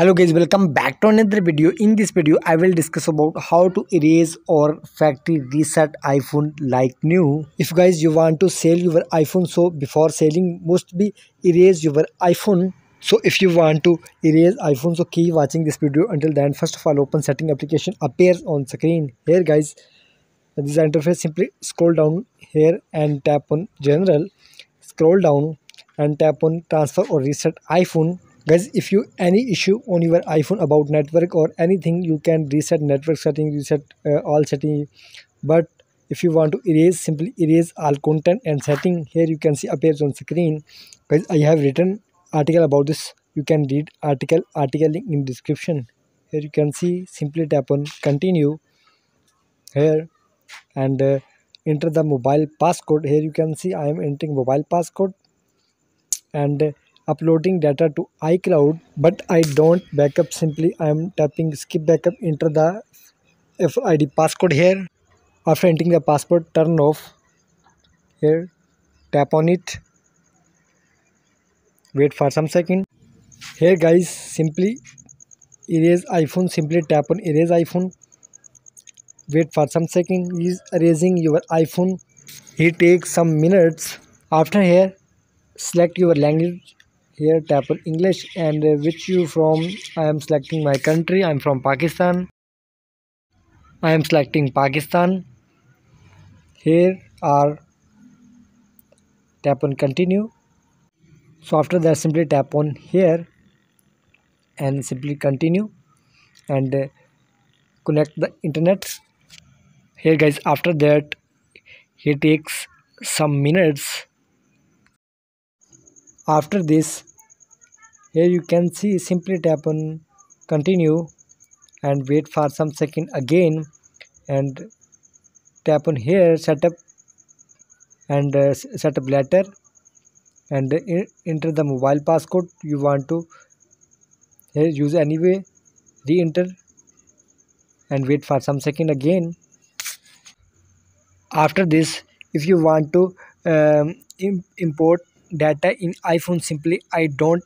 Hello guys, welcome back to another video. In this video I will discuss about how to erase or factory reset iPhone like new. If guys you want to sell your iPhone, so before selling must be erase your iPhone. So if you want to erase iPhone, so keep watching this video until then. First of all, open setting application appears on screen. Here guys, this interface, simply scroll down here and tap on general. Scroll down and tap on transfer or reset iPhone. Guys, if you any issue on your iPhone about network or anything, you can reset network setting, reset all setting. But if you want to erase, simply erase all content and setting. Here you can see appears on screen. Guys, I have written article about this. You can read article link in description. Here you can see, simply tap on continue here and enter the mobile passcode. Here you can see I am entering mobile passcode and uploading data to iCloud, but I don't backup. Simply I am tapping skip backup, enter the FID passcode here. After entering the password, turn off. Here tap on it, wait for some second. Here guys, simply erase iPhone, simply tap on erase iPhone, wait for some second. Is erasing your iPhone. It takes some minutes. After here, select your language. Here tap on English and which you from. I am selecting my country. I am from Pakistan. I am selecting Pakistan. Here are tap on continue. So after that, simply tap on here and simply continue and connect the internet. Here guys, after that, it takes some minutes. After this, here you can see, simply tap on continue and wait for some second again and tap on here setup and setup letter and enter the mobile passcode you want to here use anyway, re-enter and wait for some second again. After this, if you want to import data in iPhone, simply I don't.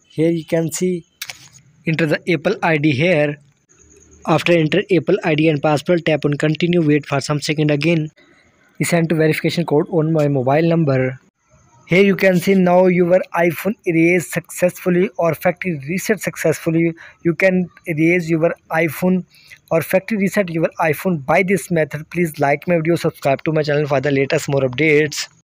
Here you can see, enter the Apple ID here. After enter Apple ID and password, tap on continue, wait for some second again. Send to verification code on my mobile number. Here you can see now your iPhone erased successfully or factory reset successfully. You can erase your iPhone or factory reset your iPhone by this method. Please like my video, subscribe to my channel for the latest more updates.